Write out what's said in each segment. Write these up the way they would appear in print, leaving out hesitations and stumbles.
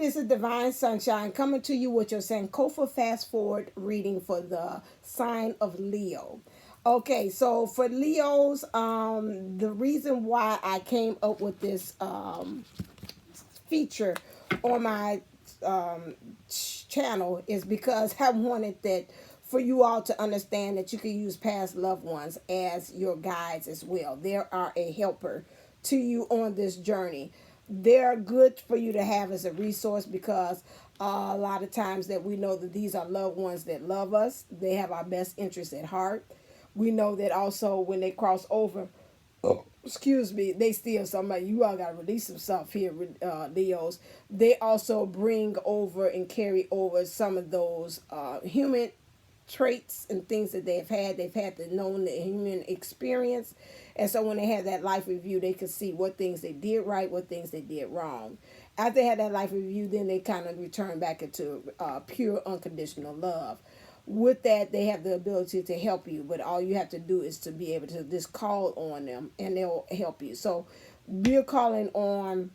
this is Divine Sunshine coming to you with your Sankofa fast forward reading for the sign of Leo. Okay, so for Leos, the reason why I came up with this feature on my channel is because I wanted that for you all to understand that you can use past loved ones as your guides as well. They are a helper to you on this journey. They're good for you to have as a resource because a lot of times that we know that these are loved ones that love us. They have our best interests at heart. We know that also when they cross over, excuse me, they steal somebody. You all got to release some stuff here, Leos. They also bring over and carry over some of those human traits and things that they've had. They've had to know the human experience. And so when they had that life review, they could see what things they did right, what things they did wrong. After they had that life review, then they kind of return back into pure unconditional love. With that, they have the ability to help you, but all you have to do is to be able to just call on them and they'll help you. So we're calling on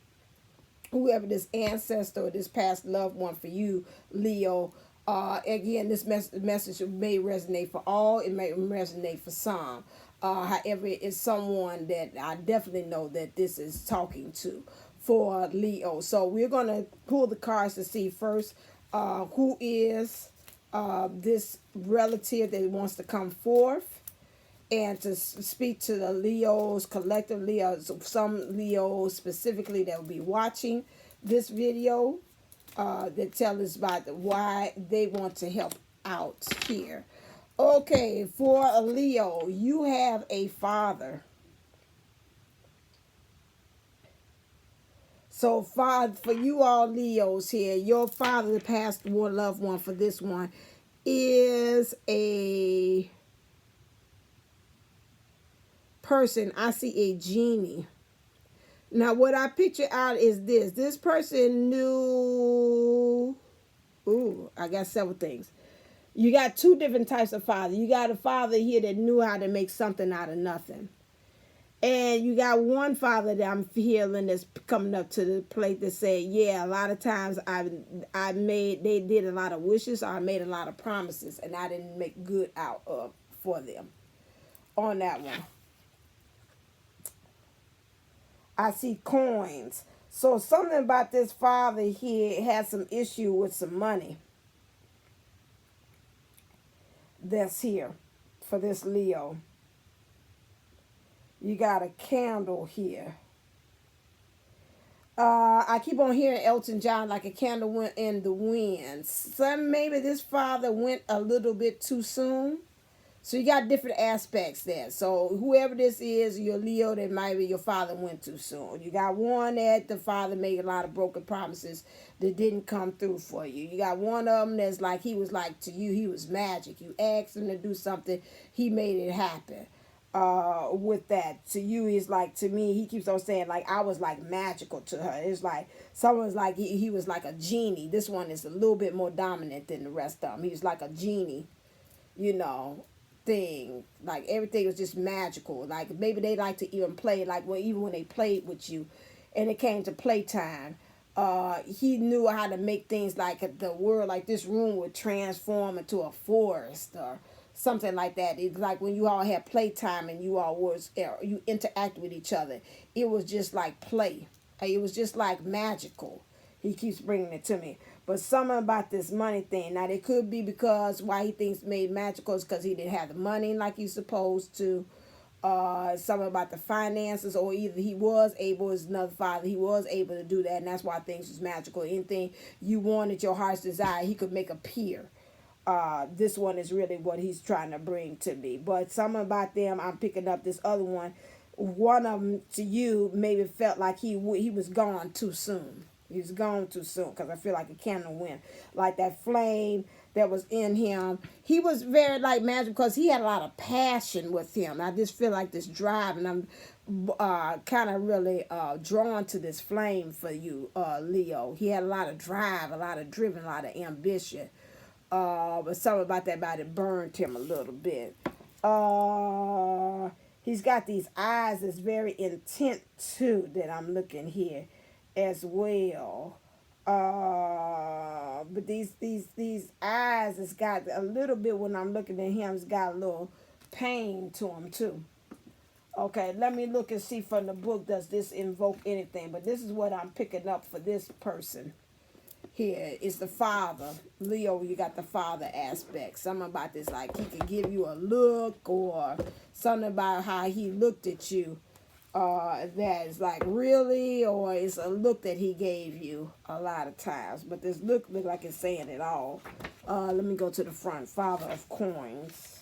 whoever this ancestor or this past loved one for you, Leo. Again, this message may resonate for all. It may resonate for some. However, it's someone that I definitely know that this is talking to for Leo. So we're going to pull the cards to see first who is this relative that wants to come forth and to speak to the Leos, collective Leos, some Leos specifically that will be watching this video that tell us about why they want to help out here. Okay, for a Leo, you have a father. So for you all Leos here, your father, the past one loved one for this one, is a person. I see a genie. Now, what I picture out is this. This person knew... Ooh, I got several things. You got two different types of father. You got a father here that knew how to make something out of nothing. And you got one father that I'm feeling that's coming up to the plate that said, yeah, a lot of times they did a lot of wishes, or I made a lot of promises, and I didn't make good out of for them on that one. I see coins. So something about this father here has some issue with some money that's here for this Leo. You got a candle here. I keep on hearing Elton John, like a candle went in the wind. Maybe this father went a little bit too soon. So you got different aspects there. So whoever this is, your Leo, that might be your father went too soon. You got one that the father made a lot of broken promises that didn't come through for you. You got one of them that's like, he was like to you, he was magic. You asked him to do something, he made it happen. With that, to you, he's like, to me, he keeps on saying, like, I was like magical to her. It's like someone's like he was like a genie. This one is a little bit more dominant than the rest of them. He's like a genie, you know, thing. Like everything was just magical. Like maybe they like to even play, like even when they played with you and it came to playtime, he knew how to make things like the world, like this room would transform into a forest or something like that. It's like when you all had playtime and you all you interact with each other. It was just like play. It was just like magical. He keeps bringing it to me. But something about this money thing. Now, it could be because why he thinks made magical is because he didn't have the money like he's supposed to. Something about the finances, or either he was able, as another father, he was able to do that, and that's why things was magical. Anything you wanted, your heart's desire, he could make appear. This one is really what he's trying to bring to me. But something about them, I'm picking up this other one. One of them to you maybe felt like he was gone too soon. He was gone too soon, because I feel like a candle went. Like that flame that was in him. He was very like magic because he had a lot of passion with him. I just feel like this drive, and I'm kind of really drawn to this flame for you, Leo. He had a lot of drive, a lot of driven, a lot of ambition. But something about that body burned him a little bit. He's got these eyes that's very intent too, that I'm looking here as well. these eyes has got a little bit, when I'm looking at him, it's got a little pain to him too. Okay, let me look and see from the book, does this invoke anything? But this is what I'm picking up for this person here. It's the father. Leo, you got the father aspect. Something about this, like he could give you a look, or something about how he looked at you. That is like, really, or it's a look that he gave you a lot of times. But this look like it's saying it all. Let me go to the front. Father of coins.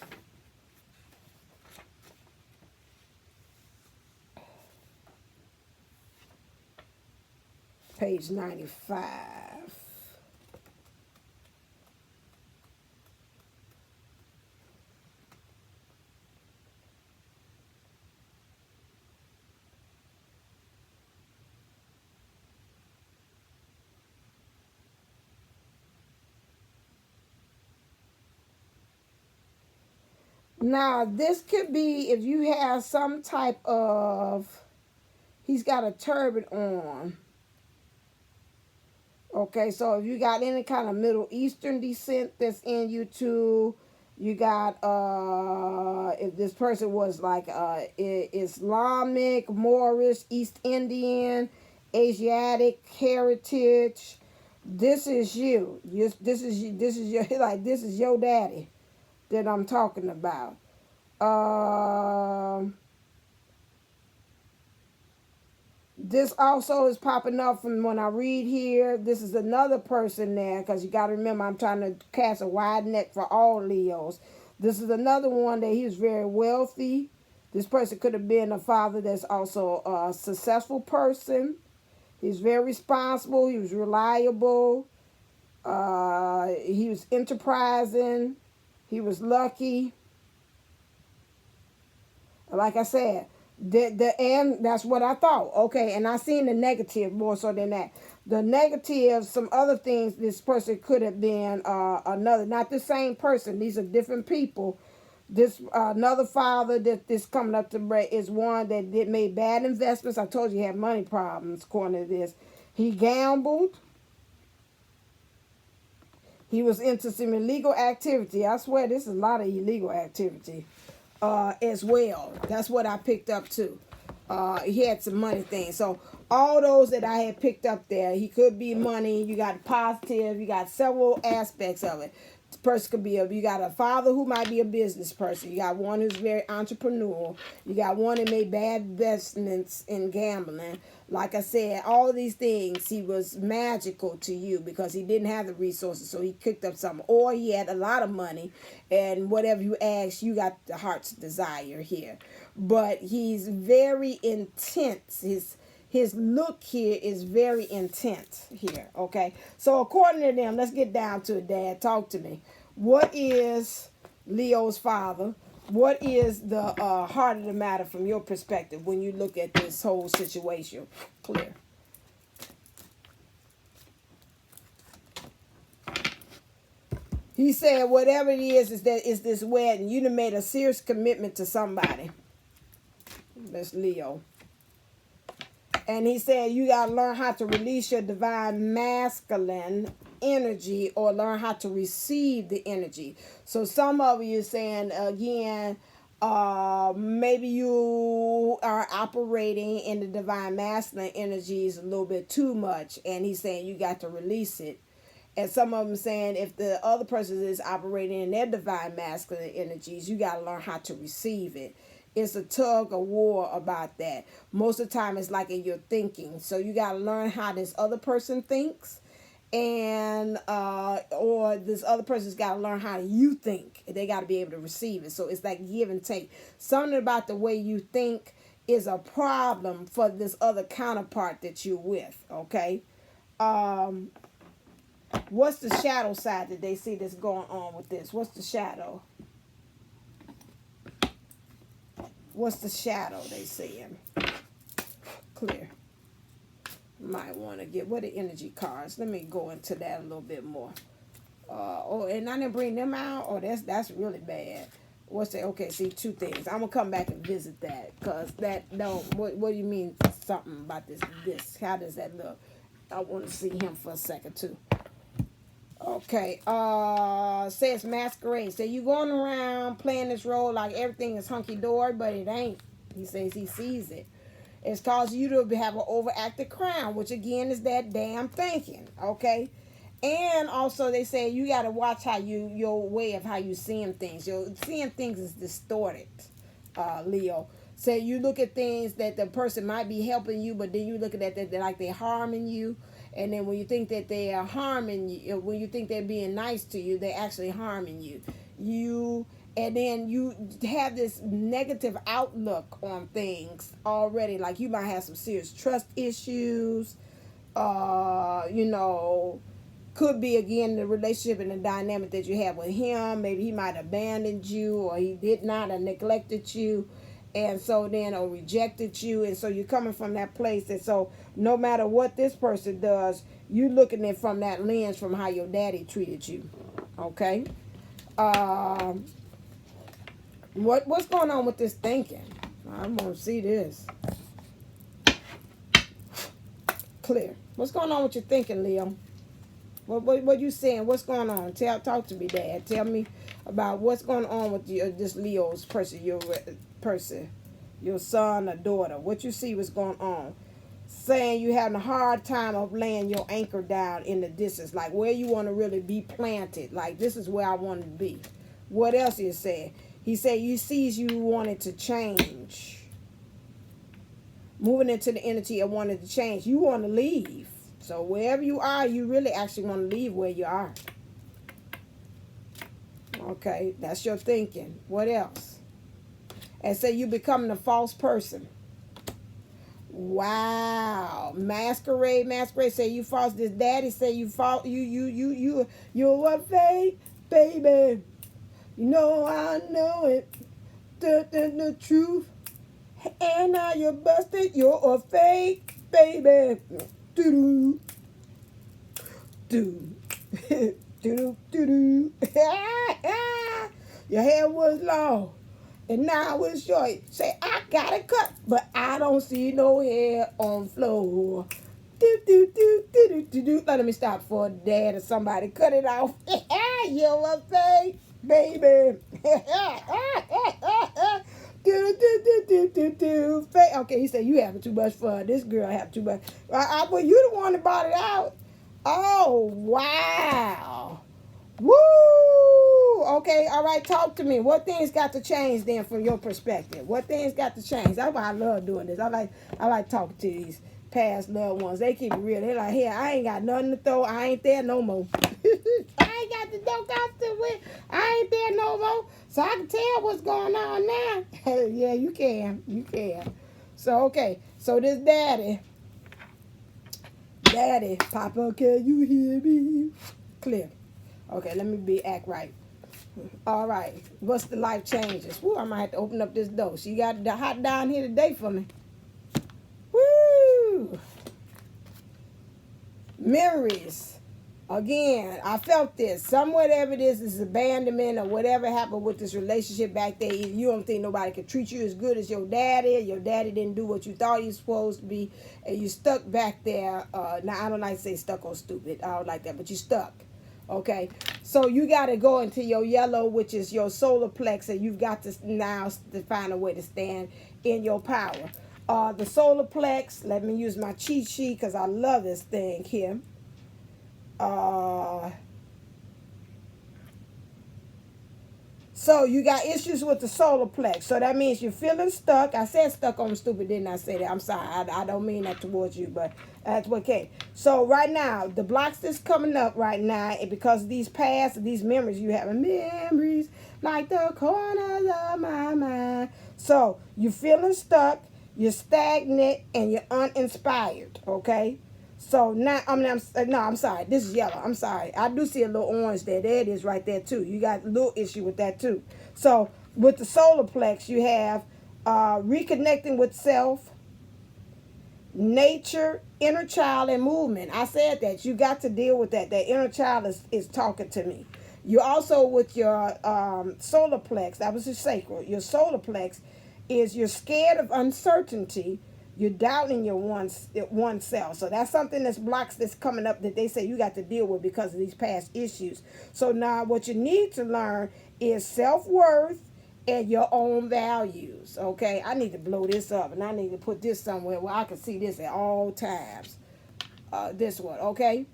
Page 95. Now, this could be if you have some type of, he's got a turban on. Okay, so if you got any kind of Middle Eastern descent that's in you too, you got, if this person was like Islamic, Moorish, East Indian, Asiatic heritage, this is you. This is your, like, this is your daddy that I'm talking about. This also is popping up from when I read here. This is another person there, because you got to remember, I'm trying to cast a wide net for all Leos. This is another one that he was very wealthy. This person could have been a father that's also a successful person. He's very responsible. He was reliable. He was enterprising. He was lucky. Like I said, and that's what I thought. Okay, and I seen the negative more so than that. The negative, some other things, this person could have been another, not the same person. These are different people. This another father that this coming up to is one that did made bad investments. I told you he had money problems according to this. He gambled. He was into some illegal activity. I swear this is a lot of illegal activity as well. That's what I picked up too. He had some money things. So all those that I had picked up there, he could be money. You got positive. You got several aspects of it. This person could be you got a father who might be a business person. You got one who's very entrepreneurial. You got one that made bad investments in gambling. Like I said, all of these things, he was magical to you because he didn't have the resources, so he picked up something. Or he had a lot of money, and whatever you asked, you got the heart's desire here. But he's very intense. His look here is very intense here, okay? So according to them, let's get down to it, Dad. Talk to me. What is Leo's father? What is the heart of the matter from your perspective when you look at this whole situation? Clear. He said whatever it is that it's this wedding. You done made a serious commitment to somebody. That's Leo. And he said you got to learn how to release your divine masculine energy or learn how to receive the energy. So some of you saying, again, maybe you are operating in the divine masculine energies a little bit too much. And he's saying you got to release it. And some of them saying if the other person is operating in their divine masculine energies, you got to learn how to receive it. It's a tug of war about that. Most of the time it's like in your thinking. So you got to learn how this other person thinks, and or this other person's got to learn how you think. They got to be able to receive it. So it's like give and take. Something about the way you think is a problem for this other counterpart that you're with, okay? What's the shadow side that they see that's going on with this? What's the shadow? What's the shadow they seeing? Clear. Might want to get, what are energy cards? Let me go into that a little bit more. And I didn't bring them out. Oh, that's really bad. What's that? Okay, see, two things. I'm gonna come back and visit that because that what do you mean something about this? How does that look? I want to see him for a second too. Okay. Says masquerade. So you going around playing this role like everything is hunky dory, but it ain't. He says he sees it. It's causing you to have an overactive crown, which again is that damn thinking. Okay. And also they say you got to watch how your way of how you seeing things. Your seeing things is distorted, Leo. Say you look at things that the person might be helping you, but then you look at that like they're harming you. And then when you think that they are harming you, when you think they're being nice to you, they're actually harming you. And then you have this negative outlook on things already. Like you might have some serious trust issues. Could be again the relationship and the dynamic that you have with him. Maybe he might have abandoned you, or he did not, or neglected you. And so then, or rejected you. And so you're coming from that place. And so no matter what this person does, you looking at it from that lens from how your daddy treated you. Okay? What's going on with this thinking? I want to see this. Clear. What's going on with your thinking, Leo? What you saying? What's going on? Talk to me, Dad. Tell me about what's going on with this Leo's person, your son or daughter. What you see what's going on? Saying you having a hard time of laying your anchor down in the distance, like where you want to really be planted. Like this is where I want to be. What else he said? He said you sees you wanted to change, moving into the energy of wanting to change. You want to leave. So wherever you are, you really actually want to leave where you are. Okay, that's your thinking. What else? And say you becoming a false person. Wow. Masquerade. Say you false. This daddy say you false. You're what fake, baby. You know I know it. The truth. And now you're busted. You're a fake, baby. Do do do do do. Your hair was long and now it's short. Say I got it cut, but I don't see no hair on floor. Do do do do do do do. Let me stop for dad or somebody. Cut it off. You're a fake baby. Okay, he said you having too much fun. This girl have too much. Well, you the one that brought it out. Oh wow, woo. Okay, all right. Talk to me. What things got to change then from your perspective? What things got to change? That's why I love doing this. I like talking to these past loved ones. They keep it real. They're like, here, I ain't got nothing to throw. I ain't there no more. I ain't got the dope costume with. I ain't there no more. So I can tell what's going on now. Yeah, you can. You can. So, okay. So this daddy, Papa, can you hear me? Clear. Okay, let me act right. All right. What's the life changes? Woo, I might have to open up this door. She got the hot down here today for me. Woo! Memories. Again, I felt this. Whatever it is abandonment or whatever happened with this relationship back there. You don't think nobody could treat you as good as your daddy. Your daddy didn't do what you thought he was supposed to be. And you stuck back there. Now, I don't like to say stuck or stupid. I don't like that. But you stuck. Okay? So you got to go into your yellow, which is your solar plex. And you've got to now to find a way to stand in your power. The solar plex. Let me use my cheat sheet because I love this thing here. So you got issues with the solar plex. So that means you're feeling stuck. I said stuck on stupid, didn't I say that? I'm sorry. I don't mean that towards you, but that's what came. So right now, the blocks that's coming up right now, and because of these past, these memories, you have memories like the corners of my mind. So you're feeling stuck, you're stagnant, and you're uninspired, okay? So now, I'm sorry. This is yellow. I'm sorry. I do see a little orange there. There it is right there too. You got a little issue with that too. So with the solar plex, you have reconnecting with self, nature, inner child, and movement. I said that. You got to deal with that. That inner child is talking to me. You also with your solar plex, that was your sacral. Your solar plex is you're scared of uncertainty You're doubting your oneself. So that's something that's blocks that's coming up that they say you got to deal with because of these past issues. So now what you need to learn is self-worth and your own values. Okay, I need to blow this up and I need to put this somewhere where I can see this at all times. This one, okay?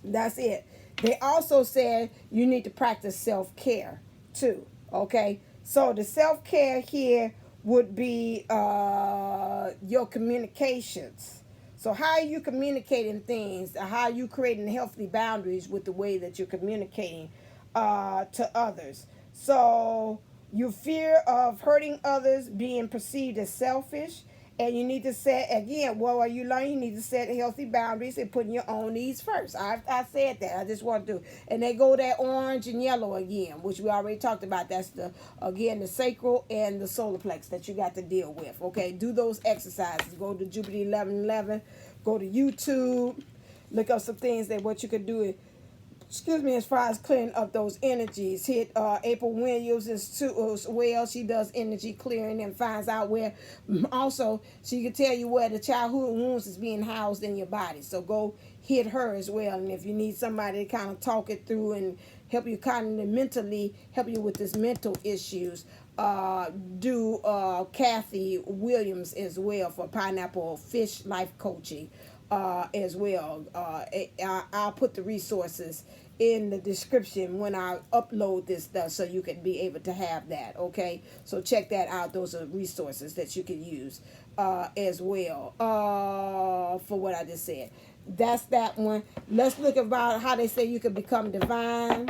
That's it. They also said you need to practice self-care too. Okay, so the self-care here would be your communications. So how are you communicating things? How are you creating healthy boundaries with the way that you're communicating to others? So you fear of hurting others, being perceived as selfish. And you need to set, again, what are you learning? You need to set healthy boundaries and putting your own needs first. I said that. I just want to. And they go that orange and yellow again, which we already talked about. That's, the sacral and the solar plex that you got to deal with. Okay, do those exercises. Go to Jupiter 1111. Go to YouTube. Look up some things that what you could do as far as clearing up those energies. Hit April Williams as well. She does energy clearing and finds out where, also she can tell you where the childhood wounds is being housed in your body. So go hit her as well. And if you need somebody to kind of talk it through and help you kind of mentally help you with this mental issues, do Kathy Williams as well for Pineapple Fish Life Coaching as well. I'll put the resources in the description when I upload this stuff so you can be able to have that. Okay, so check that out. Those are resources that you can use as well for what I just said. That's that one. Let's look about how they say you can become divine.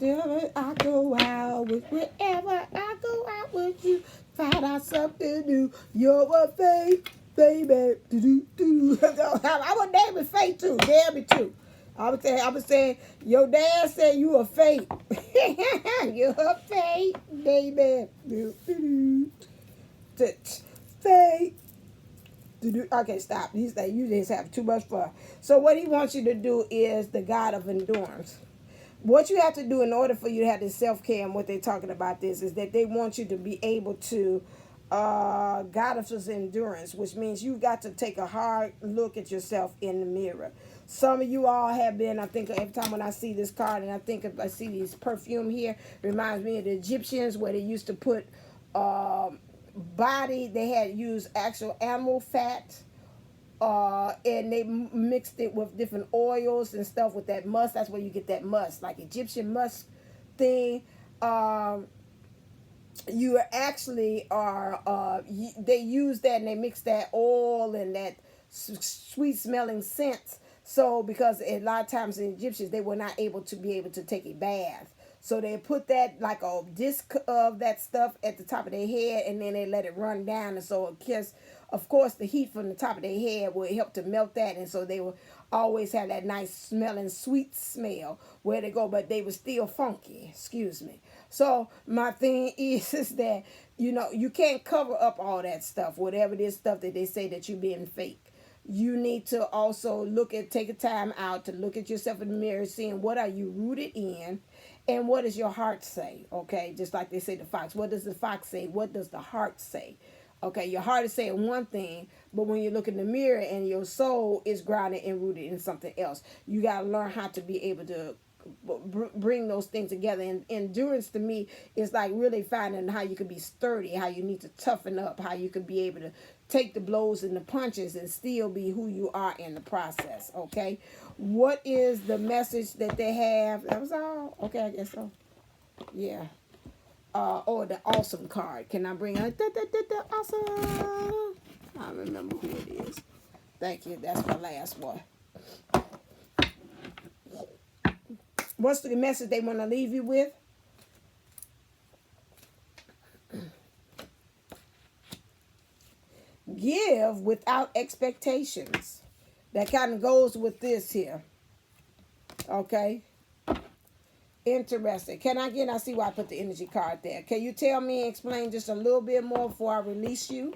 I go out with wherever I go out with you, find out something new. You're a fate, baby. I would name it fate too. Damn it too. I would say your dad said you a fate. You're a fate, baby. Fate. Okay, stop. He's like, you just have too much fun. So what he wants you to do is the God of endurance. What you have to do in order for you to have this self-care, and what they're talking about this is that they want you to be able to goddess endurance, which means you've got to take a hard look at yourself in the mirror. Some of you all have been, I think every time when I see this card and I see this perfume here, reminds me of the Egyptians where they used to put they had used actual animal fat, and they mixed it with different oils and stuff with that musk. That's where you get that musk, like Egyptian musk thing. You actually they use that and they mix that oil and that sweet smelling scents. So because a lot of times the Egyptians, they were not able to take a bath. So they put that like a disc of that stuff at the top of their head, and then they let it run down. And so of course, the heat from the top of their head will help to melt that. And so they will always have that nice smelling, sweet smell where they go, but they were still funky. Excuse me. So my thing is that, you can't cover up all that stuff, whatever this stuff that they say that you're being fake. You need to also take a time out to look at yourself in the mirror, seeing what are you rooted in and what does your heart say, okay? Just like they say the fox. What does the fox say? What does the heart say? Okay, your heart is saying one thing, but when you look in the mirror and your soul is grounded and rooted in something else, you got to learn how to be able to bring those things together. And endurance to me is like really finding how you can be sturdy, how you need to toughen up, how you can be able to take the blows and the punches and still be who you are in the process. Okay, what is the message that they have? That was all. Okay, I guess so. Yeah. Or the awesome card. Can I bring out the awesome? I remember who it is. Thank you. That's my last one. What's the message they want to leave you with? Give without expectations. That kind of goes with this here. Okay. Interesting. I see why I put the energy card there. Can you tell me, explain just a little bit more before I release you?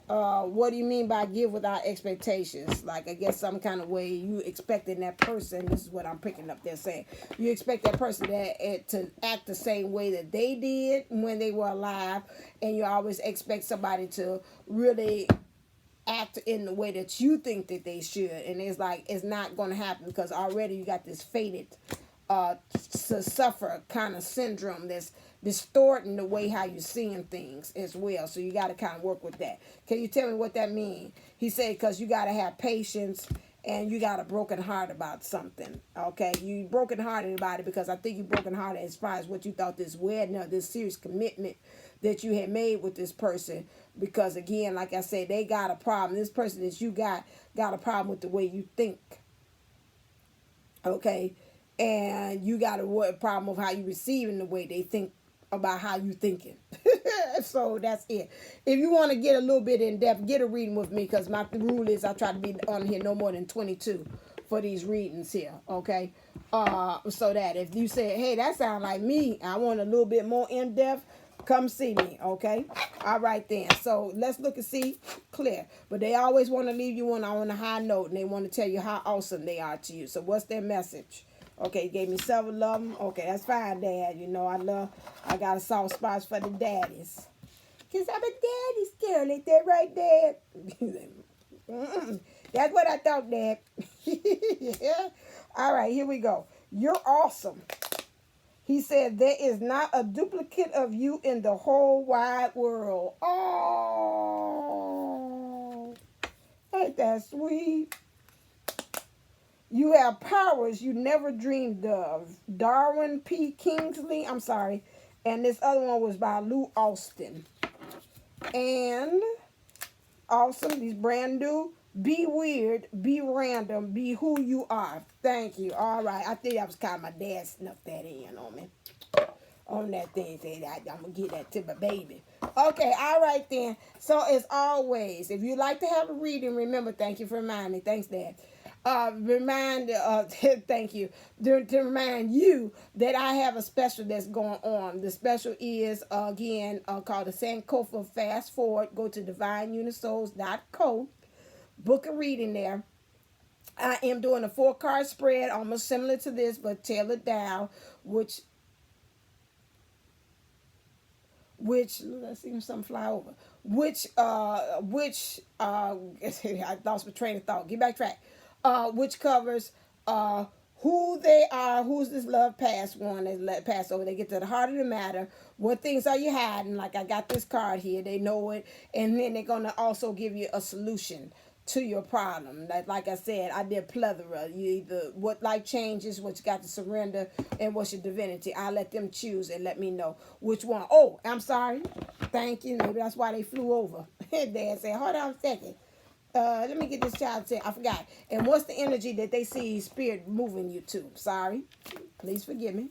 What do you mean by give without expectations? Like, I guess some kind of way you expecting that person. This is what I'm picking up there saying. You expect that person to act the same way that they did when they were alive, and you always expect somebody to really act in the way that you think that they should, and it's like it's not going to happen because already you got this fated to suffer kind of syndrome that's distorting the way how you're seeing things as well. So you got to kind of work with that. Can you tell me what that means? He said because you got to have patience and you got a broken heart about something. Okay, you broken hearted about it because I think you broken hearted as far as what you thought this wedding or this serious commitment that you had made with this person. Because again, like I said, they got a problem. This person that you got a problem with the way you think. Okay, and you got a problem of how you receiving the way they think about how you thinking. So that's it. If you want to get a little bit in depth, get a reading with me because my rule is I try to be on here no more than 22 for these readings here. Okay, so that if you say, hey, that sounds like me, I want a little bit more in depth, come see me. Okay, all right then. So let's look and see clear. But they always want to leave you on a high note, and they want to tell you how awesome they are to you. So what's their message? Okay, gave me several of them. Okay, that's fine, Dad. You know, I got a soft spot for the daddies. Because I'm a daddy's girl. Ain't that right, Dad? That's what I thought, Dad. Yeah. All right, here we go. You're awesome. He said, there is not a duplicate of you in the whole wide world. Oh, ain't that sweet? You have powers you never dreamed of. Darwin P. Kingsley, I'm sorry. And this other one was by Lou Austin. And awesome, these brand new. Be weird, be random, be who you are. Thank you. All right. I think that was kind of my dad snuffed that in on me. On that thing. Say that I'm going to get that to my baby. Okay. All right then. So as always, if you'd like to have a reading, remember, thank you for reminding me. Thanks, Dad. Thank you to remind you that I have a special that's going on. The special is again called the Sankofa Fast Forward. Go to divineunisols.co, book a reading there. I am doing a 4-card spread almost similar to this but tailored down, which let's see if something fly over, I lost my train of thought. Get back track. Which covers who they are, who's this love past one that pass over. They get to the heart of the matter. What things are you hiding? Like I got this card here, they know it, and then they're gonna also give you a solution to your problem. Like I said, I did plethora. You either what life changes, what you got to surrender, and what's your divinity. I let them choose and let me know which one. Oh, I'm sorry. Thank you. Maybe that's why they flew over. Dad said, hold on a second. Let me get this child to I forgot. And what's the energy that they see spirit moving you to? Sorry. Please forgive me.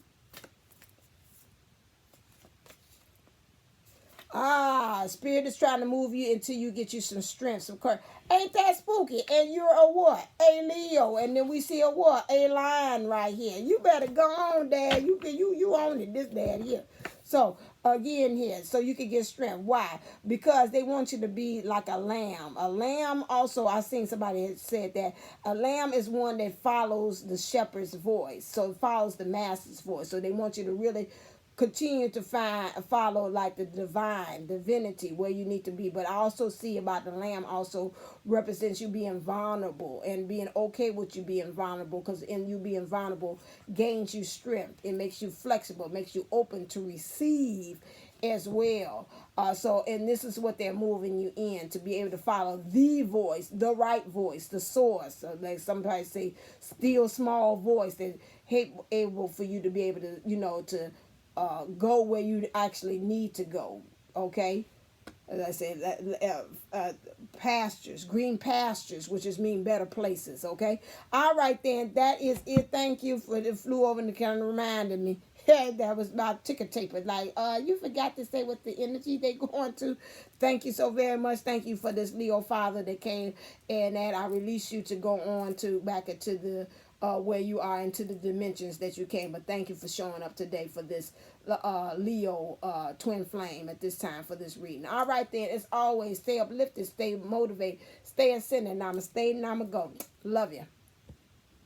Spirit is trying to move you until you get you some strength, some courage. Ain't that spooky? And you're a what? A Leo. And then we see a what? A lion right here. You better go on, Dad. You own it, this Dad here. So, again here, so you can get strength. Why? Because they want you to be like a lamb. A lamb also, I seen somebody had said that a lamb is one that follows the shepherd's voice. So it follows the master's voice. So they want you to really continue to follow like the divinity where you need to be. But I also see about the lamb also represents you being vulnerable and being okay with you being vulnerable, because in you being vulnerable gains you strength. It makes you flexible, makes you open to receive as well. And this is what they're moving you in, to be able to follow the voice, the right voice, the source. Like somebody say, still small voice that able for you to be able to, to go where you actually need to go. Okay, as I said, pastures, green pastures, which is mean better places. Okay, all right then, that is it. Thank you for the flew over and kind of reminded me. That was about ticker tape. Like, you forgot to say what the energy they going to. Thank you so very much. Thank you for this Leo father that came and that I released you to go on to back into the where you are into the dimensions that you came. But thank you for showing up today for this Leo twin flame at this time for this reading. All right then, as always, stay uplifted, stay motivated, stay ascending. Namaste, namago. Love you.